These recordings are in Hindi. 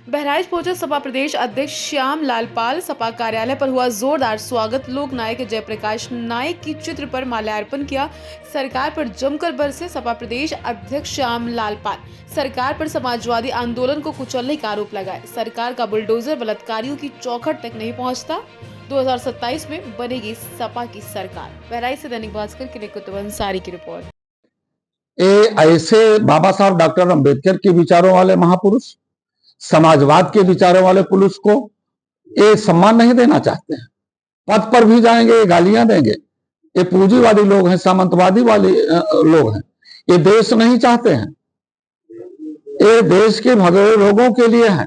बहराइच पहुंचे सपा प्रदेश अध्यक्ष श्याम लाल पाल। सपा कार्यालय पर हुआ जोरदार स्वागत। लोक नायक जयप्रकाश नायक की चित्र पर माल्यार्पण किया। सरकार पर जमकर बरसे सपा प्रदेश अध्यक्ष श्याम लाल पाल। सरकार पर समाजवादी आंदोलन को कुचलने का आरोप लगाए। सरकार का बुलडोजर बलात्कारियों की चौखट तक नहीं पहुंचता। 2027 में बनेगी सपा की सरकार। बहराइच से दैनिक भास्कर के लिए कुतुब अंसारी की रिपोर्ट। ऐसे बाबा साहब डॉक्टर अंबेडकर के विचारों वाले महापुरुष, समाजवाद के विचारों वाले पुरुष को ये सम्मान नहीं देना चाहते हैं। पद पर भी जाएंगे, गालियां देंगे। ये पूंजीवादी लोग हैं, सामंतवादी वाले लोग हैं। ये देश नहीं चाहते हैं। ये देश के भगोड़े लोगों के लिए है,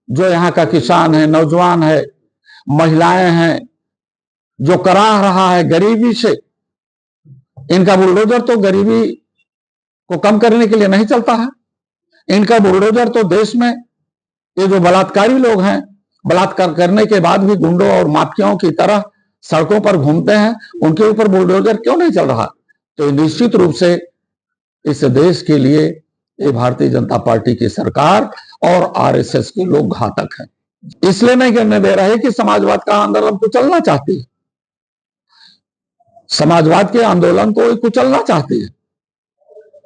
जो यहाँ का किसान है, नौजवान है, महिलाएं हैं, जो कराह रहा है गरीबी से। इनका बुलडोजर तो गरीबी को कम करने के लिए नहीं चलता है। इनका बुलडोजर तो देश में ये जो बलात्कारी लोग हैं, बलात्कार करने के बाद भी गुंडों और माफियाओं की तरह सड़कों पर घूमते हैं, उनके ऊपर बुलडोजर क्यों नहीं चल रहा? तो निश्चित रूप से इस देश के लिए ये भारतीय जनता पार्टी की सरकार और आरएसएस के लोग घातक हैं। इसलिए नहीं करने दे रहे कि समाजवाद का आंदोलन कुचलना चाहती है। समाजवाद के आंदोलन को कुचलना चाहती है।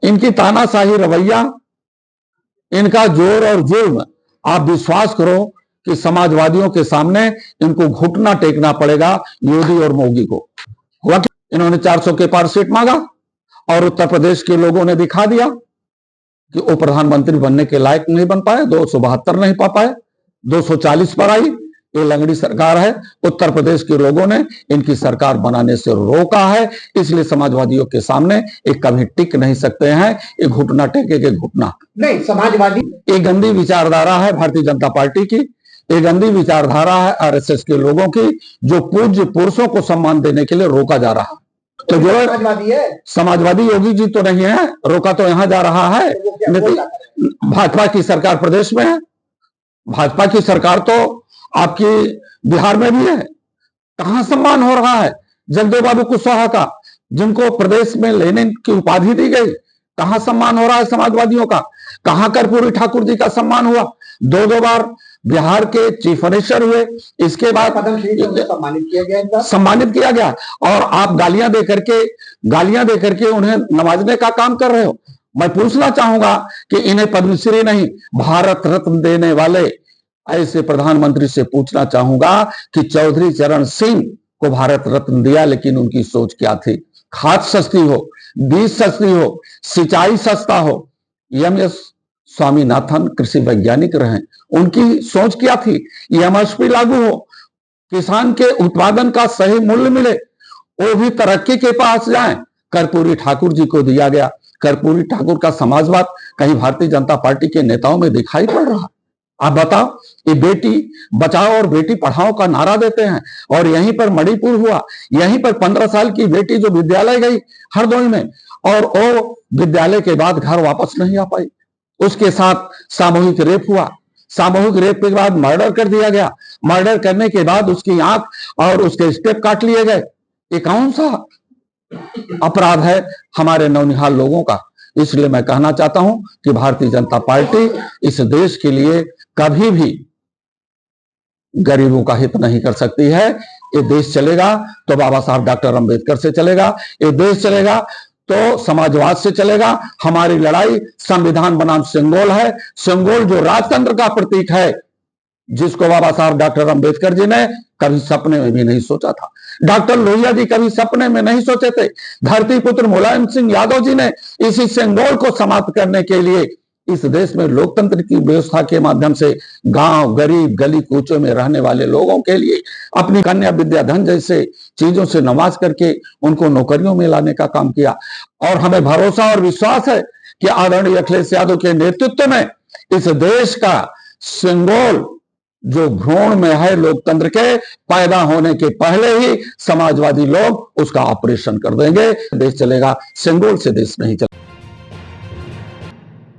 इनकी तानाशाही रवैया, इनका जोर और जुर्म, आप विश्वास करो कि समाजवादियों के सामने इनको घुटना टेकना पड़ेगा। योगी और मोगी को हुआ कि इन्होंने 400 के पार सीट मांगा और उत्तर प्रदेश के लोगों ने दिखा दिया कि वो प्रधानमंत्री बनने के लायक नहीं बन पाए। 272 नहीं पा पाए, 240 पर आई। ये लंगड़ी सरकार है। उत्तर प्रदेश के लोगों ने इनकी सरकार बनाने से रोका है। इसलिए समाजवादियों के सामने एक कभी टिक नहीं सकते हैं। ये घुटना टेके के घुटना नहीं। समाजवादी एक गंदी विचारधारा है भारतीय जनता पार्टी की। एक गंदी विचारधारा है आरएसएस के लोगों की, जो पूज्य पुरुषों को सम्मान देने के लिए रोका जा रहा है। तो जो समाजवादी है, समाजवादी योगी जी तो नहीं है, रोका तो यहां जा रहा है। भाजपा की सरकार प्रदेश में है। भाजपा की सरकार तो आपकी बिहार में भी है। कहां सम्मान हो रहा है जगदेव बाबू कुशवाहा का, जिनको प्रदेश में लेनिन की उपाधि दी गई? कहां सम्मान हो रहा है समाजवादियों का? कहां कर्पूरी ठाकुर जी का सम्मान हुआ? 2 बार बिहार के चीफ मिनिस्टर हुए। इसके बाद सम्मानित किया गया और आप गालियां दे करके उन्हें नवाजने का काम कर रहे हो। मैं पूछना चाहूंगा कि इन्हें पद्मश्री नहीं, भारत रत्न देने वाले ऐसे प्रधानमंत्री से पूछना चाहूंगा कि चौधरी चरण सिंह को भारत रत्न दिया, लेकिन उनकी सोच क्या थी? खाद सस्ती हो, बीज सस्ती हो, सिंचाई सस्ता हो। एमएस स्वामीनाथन कृषि वैज्ञानिक रहे, उनकी सोच क्या थी? एमएसपी लागू हो, किसान के उत्पादन का सही मूल्य मिले, वो भी तरक्की के पास जाए। कर्पूरी ठाकुर जी को दिया गया। कर्पूरी ठाकुर का समाजवाद कहीं भारतीय जनता पार्टी के नेताओं में दिखाई पड़ रहा? आप बताओ। ये बेटी बचाओ और बेटी पढ़ाओ का नारा देते हैं और यहीं पर मणिपुर हुआ। यहीं पर 15 साल की बेटी जो विद्यालय गई हरदोई में, और वो विद्यालय के बाद घर वापस नहीं आ पाई। उसके साथ सामूहिक रेप हुआ। सामूहिक रेप के बाद मर्डर कर दिया गया। मर्डर करने के बाद उसकी आंख और उसके स्टेप काट लिए गए। ये कौन सा अपराध है हमारे नौनिहाल लोगों का? इसलिए मैं कहना चाहता हूं कि भारतीय जनता पार्टी इस देश के लिए कभी भी गरीबों का हित नहीं कर सकती है। ये देश चलेगा तो बाबा साहब डॉक्टर अंबेडकर से चलेगा। ये देश चलेगा तो समाजवाद से चलेगा। हमारी लड़ाई संविधान बनाम सिंगोल है। सिंगोल जो राजतंत्र का प्रतीक है, जिसको बाबा साहब डॉक्टर अंबेडकर जी ने कभी सपने में भी नहीं सोचा था। डॉक्टर लोहिया जी कभी सपने में नहीं सोचे थे। धरती पुत्र मुलायम सिंह यादव जी ने इसी सिंगोल को समाप्त करने के लिए इस देश में लोकतंत्र की व्यवस्था के माध्यम से गांव, गरीब, गली कूचों में रहने वाले लोगों के लिए अपनी कन्या विद्याधन जैसे चीजों से नवाज करके उनको नौकरियों में लाने का काम किया। और हमें भरोसा और विश्वास है कि आदरणीय अखिलेश यादव के नेतृत्व में इस देश का सिंगोल जो भ्रूण में है लोकतंत्र के, पैदा होने के पहले ही समाजवादी लोग उसका ऑपरेशन कर देंगे। देश चलेगा, सिंगोल से देश नहीं चलेगा।